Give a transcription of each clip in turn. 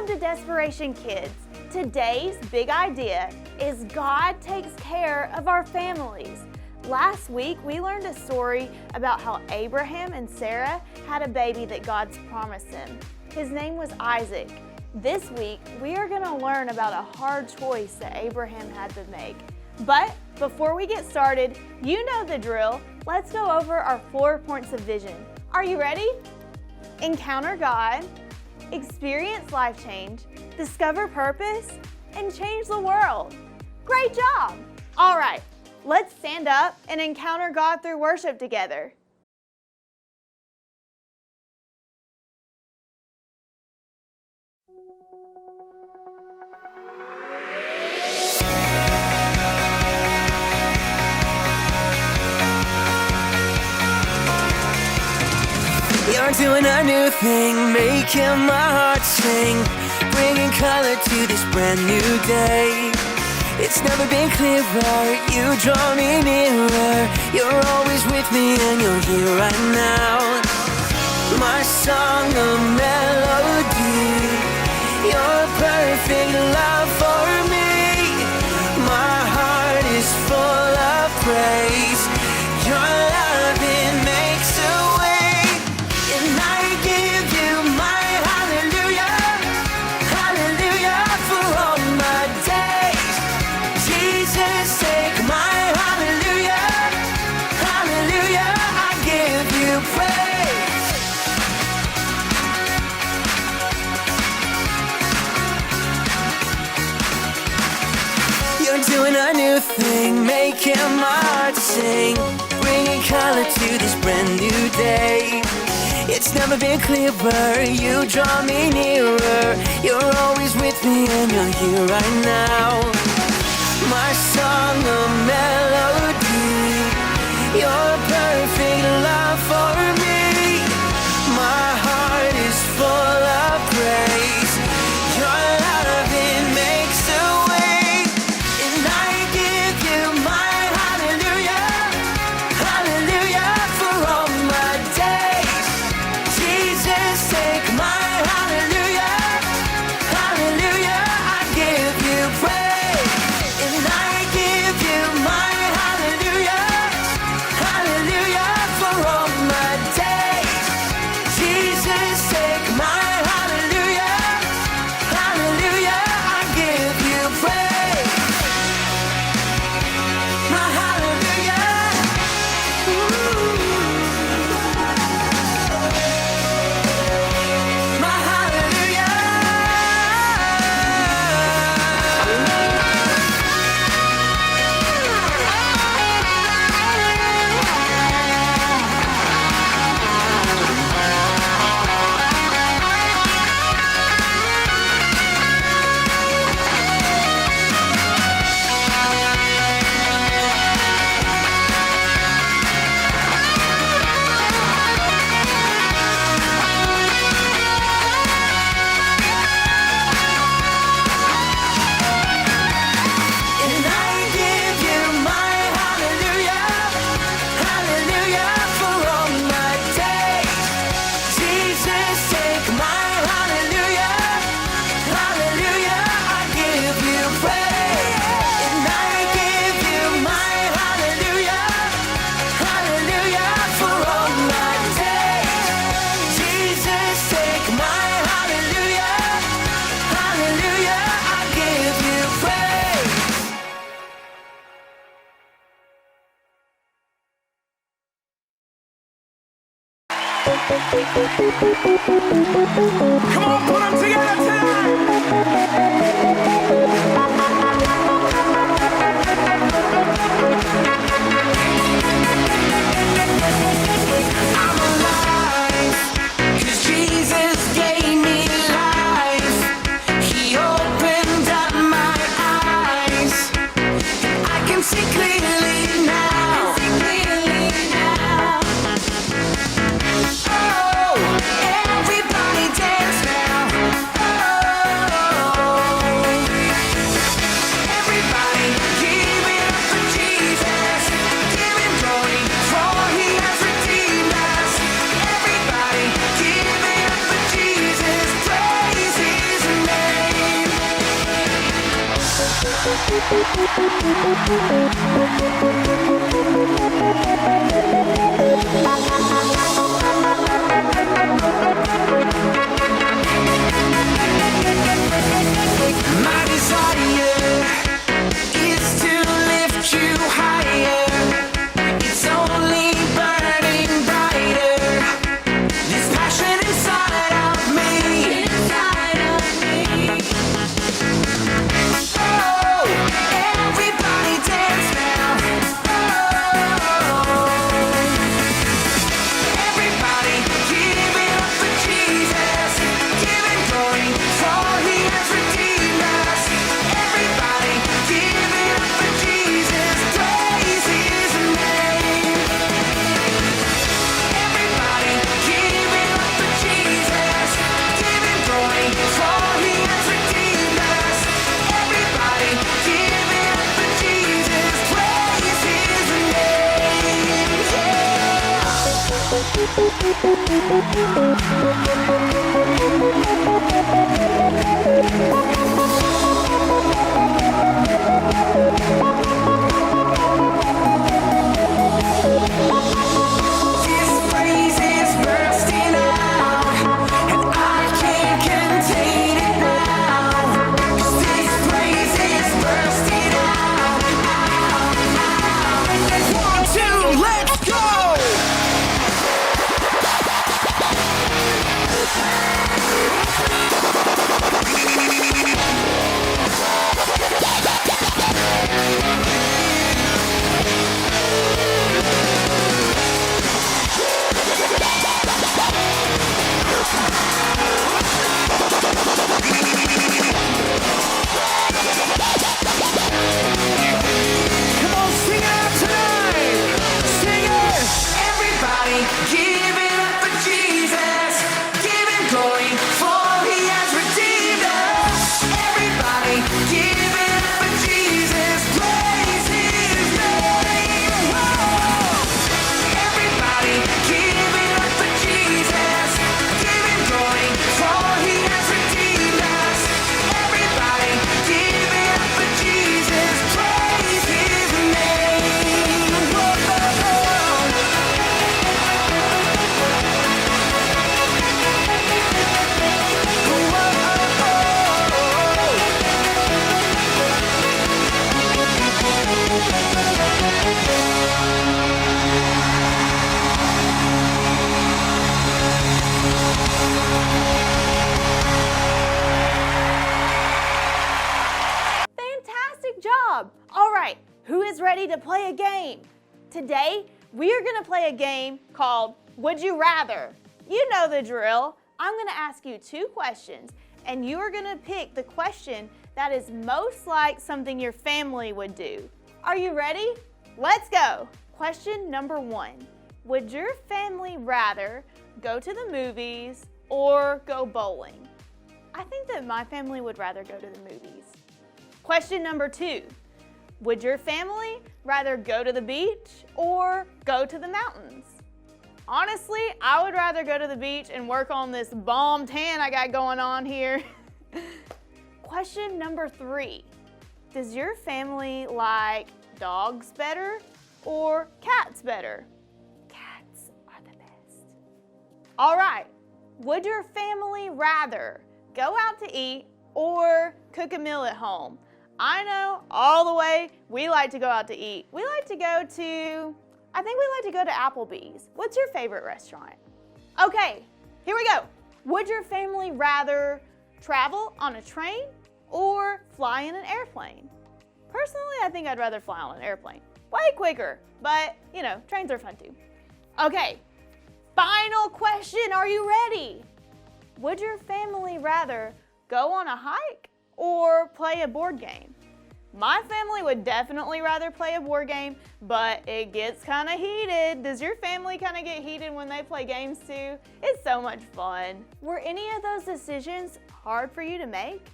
to Desperation Kids. Today's big idea is God takes care of our families. Last week, we learned a story about how Abraham and Sarah had a baby that God's promised them. His name was Isaac. This week, we are going to learn about a hard choice that Abraham had to make. But before we get started, you know the drill. Let's go over our 4 points of vision. Are you ready? Encounter God, experience life change, discover purpose, and change the world. Great job! All right, let's stand up and encounter God through worship together. You're doing a new thing, making my heart sing, bringing color to this brand new day. It's never been clearer, you draw me nearer. You're always with me and you're here right now. My song, a melody, your perfect love for me. My heart is full of praise. Your love, it makes a way. And I give you my hallelujah, hallelujah for all my days. Jesus, take my hallelujah, hallelujah, I give you praise. You're doing a new thing, making my heart sing, bringing color to this brand new day. It's never been clearer, you draw me nearer. You're always with me and you're here right now. My song, a melody, your perfect love for me. My heart is full of praise. Your love, it makes a way. And I give you my hallelujah, hallelujah for all my days. Jesus, take my hallelujah, hallelujah, I give you praise. And I give you my hallelujah, hallelujah for all my days. Jesus, take my hallelujah, hallelujah, I give you praise. My hallelujah, my hallelujah. And I give you my hallelujah, hallelujah for all my days. Jesus, take my hallelujah, hallelujah, I give you praise. And I give you my hallelujah, hallelujah for all my days. Jesus, take my hallelujah, hallelujah, I give you praise. Come on, put them together tonight. I'm alive, 'cause Jesus gave me life. He opened up my eyes. I can see clearly now. Oh, My desire is to lift you higher. It's only burning brighter. This passion inside of me. Oh, everybody dance now. Oh, everybody give it up for Jesus. Give it glory for He has redeemed us. Everybody give it up for Jesus. Praise His name. Everybody give it up for Jesus. Give it glory for He has redeemed us. Everybody give it up for Jesus. Praise His This praise is bursting out, and I can't contain it now. 'Cause this praise is bursting out. 1, 2, let's go! Come on, sing it out tonight. Sing it. Everybody, give it up for Jesus. Give Him glory, for He has redeemed us. Everybody, give it up for Jesus. Praise His name. Whoa. Everybody, give it up for Jesus. Give Him glory, for He has redeemed us. Everybody, give it up for Jesus. Praise His name. Whoa. Fantastic job! All right, who is ready to play a game? Today, we are gonna play a game called Would You Rather? You know the drill. I'm gonna ask you 2 questions, and you are gonna pick the question that is most like something your family would do. Are you ready? Let's go! Question number 1. Would your family rather go to the movies or go bowling? I think that my family would rather go to the movies. Question number 2. Would your family rather go to the beach or go to the mountains? Honestly, I would rather go to the beach and work on this bomb tan I got going on here. Question number 3. Does your family like dogs better or cats better? Cats are the best. All right, would your family rather go out to eat or cook a meal at home? I know all the way we like to go out to eat. We like to go to Applebee's. What's your favorite restaurant? Okay, here we go. Would your family rather travel on a train or fly in an airplane? Personally, I think I'd rather fly on an airplane. Way quicker, but you know, trains are fun too. Okay, final question, are you ready? Would your family rather go on a hike or play a board game? My family would definitely rather play a board game, but it gets kind of heated. Does your family kind of get heated when they play games too? It's so much fun. Were any of those decisions hard for you to make?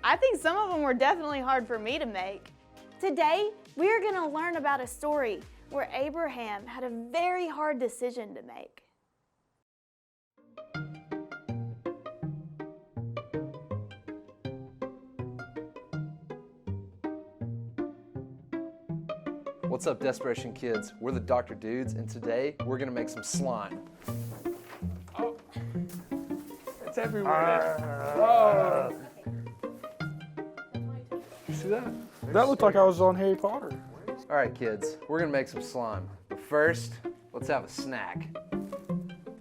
I think some of them were definitely hard for me to make. Today, we are going to learn about a story where Abraham had a very hard decision to make. What's up, Desperation kids? We're the Dr. Dudes, and today we're gonna make some slime. Oh, it's everywhere. Oh. You see that? That looked like I was on Harry Potter. All right, kids, we're gonna make some slime. But first, let's have a snack.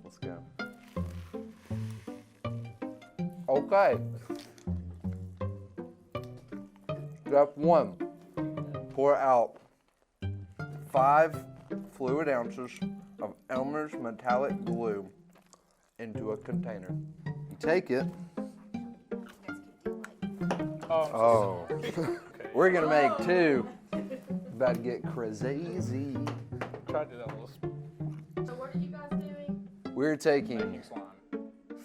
Let's go. Okay. Step 1, pour out 5 fluid ounces of Elmer's metallic glue into a container. You take it. Oh. We're gonna make 2. About to get crazy. Try to do that little. So what are you guys doing? We're taking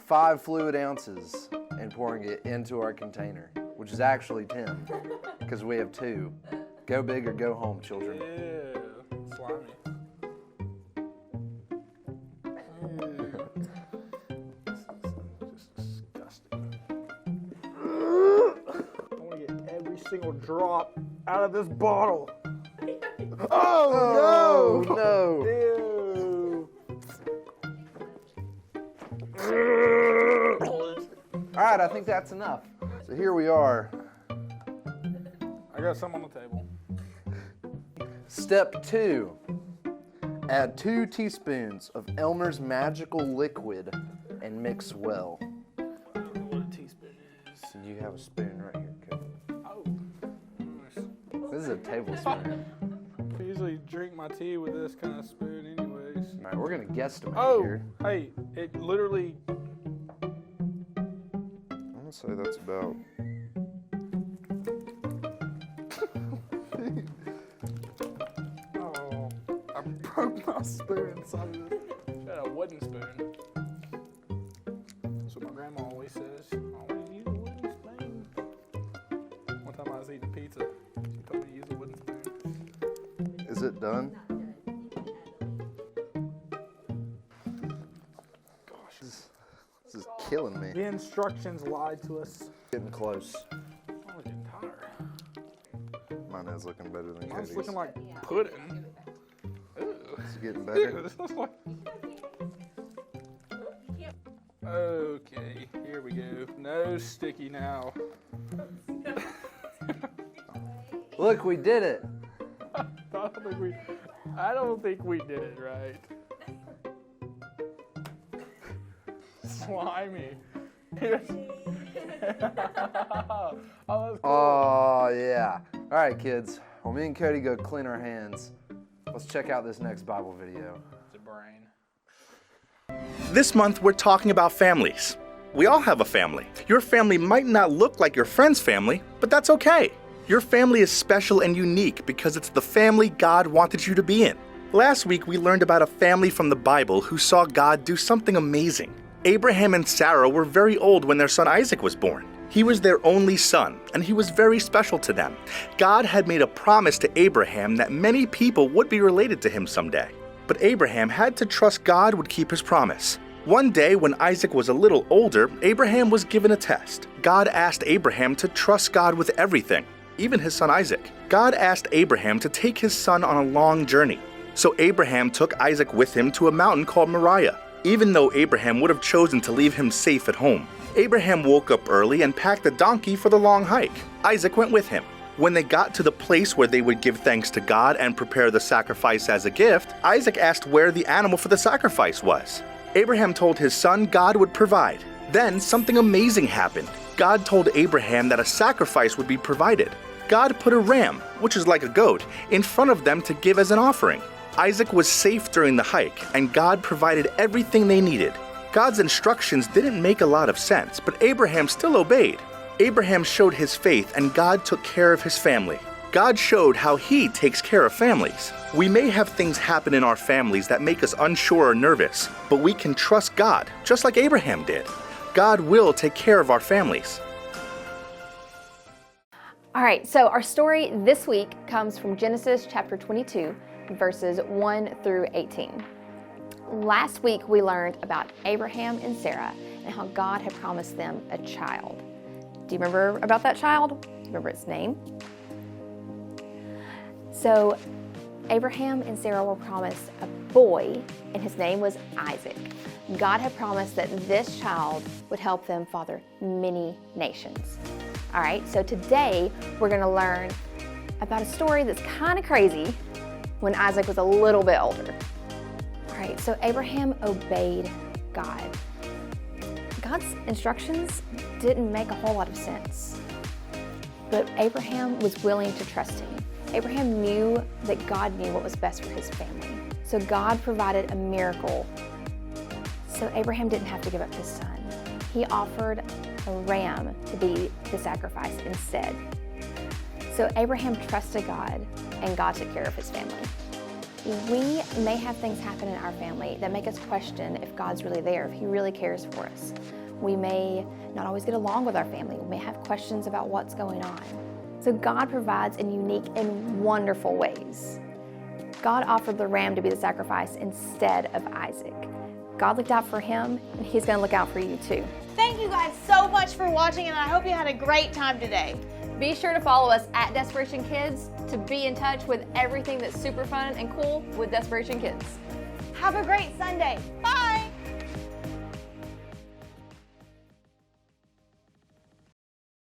5 fluid ounces and pouring it into our container, which is actually 10, because we have 2. Go big or go home, children. Ew, slimy. This is disgusting. I want to get every single drop out of this bottle. Oh, no! Ew. All right, I think that's enough. So here we are. I got some on the table. Step 2, add 2 teaspoons of Elmer's magical liquid and mix well. I don't know what a teaspoon is. So you have a spoon right here, Cody. Oh. This is a tablespoon. I usually drink my tea with this kind of spoon anyways. All right, we're gonna guesstimate Oh, here. hey, it literally... I'm gonna say that's about... Oh, I broke my spoon inside of it. She had a wooden spoon. That's what my grandma always says. Always use a wooden spoon. One time I was eating pizza. She told me to use a wooden spoon. Is it done? Gosh, This is killing me. the instructions lied to us. Getting close. I'm getting tired. Mine is looking better than Mine's Cody's. looking like pudding. Ew. It's getting Ew, better. this looks like... Okay, here we go. No sticky now. Look, we did it. I don't think we did it right. Slimy. Oh, that's cool. Oh, yeah. All right, kids. While me and Cody go clean our hands, let's check out this next Bible video. It's a brain. This month, we're talking about families. We all have a family. Your family might not look like your friend's family, but that's okay. Your family is special and unique because it's the family God wanted you to be in. Last week, we learned about a family from the Bible who saw God do something amazing. Abraham and Sarah were very old when their son Isaac was born. He was their only son, and he was very special to them. God had made a promise to Abraham that many people would be related to him someday. But Abraham had to trust God would keep his promise. One day, when Isaac was a little older, Abraham was given a test. God asked Abraham to trust God with everything, even his son Isaac. God asked Abraham to take his son on a long journey. So Abraham took Isaac with him to a mountain called Moriah, even though Abraham would have chosen to leave him safe at home. Abraham woke up early and packed a donkey for the long hike. Isaac went with him. When they got to the place where they would give thanks to God and prepare the sacrifice as a gift, Isaac asked where the animal for the sacrifice was. Abraham told his son God would provide. Then something amazing happened. God told Abraham that a sacrifice would be provided. God put a ram, which is like a goat, in front of them to give as an offering. Isaac was safe during the hike, and God provided everything they needed. God's instructions didn't make a lot of sense, but Abraham still obeyed. Abraham showed his faith, and God took care of his family. God showed how He takes care of families. We may have things happen in our families that make us unsure or nervous, but we can trust God, just like Abraham did. God will take care of our families. All right, so our story this week comes from Genesis chapter 22, verses 1 through 18. Last week we learned about Abraham and Sarah and how God had promised them a child. Do you remember about that child? Do you remember its name? So Abraham and Sarah were promised a boy, and his name was Isaac. God had promised that this child would help them father many nations. All right, so today we're going to learn about a story that's kind of crazy when Isaac was a little bit older. All right, so Abraham obeyed God. God's instructions didn't make a whole lot of sense, but Abraham was willing to trust him. Abraham knew that God knew what was best for his family. So God provided a miracle. So Abraham didn't have to give up his son. He offered a ram to be the sacrifice instead. So Abraham trusted God, and God took care of his family. We may have things happen in our family that make us question if God's really there, if He really cares for us. We may not always get along with our family. We may have questions about what's going on. So God provides in unique and wonderful ways. God offered the ram to be the sacrifice instead of Isaac. God looked out for him, and He's going to look out for you too. Thank you guys so much for watching, and I hope you had a great time today. Be sure to follow us at Desperation Kids to be in touch with everything that's super fun and cool with Desperation Kids. Have a great Sunday. Bye.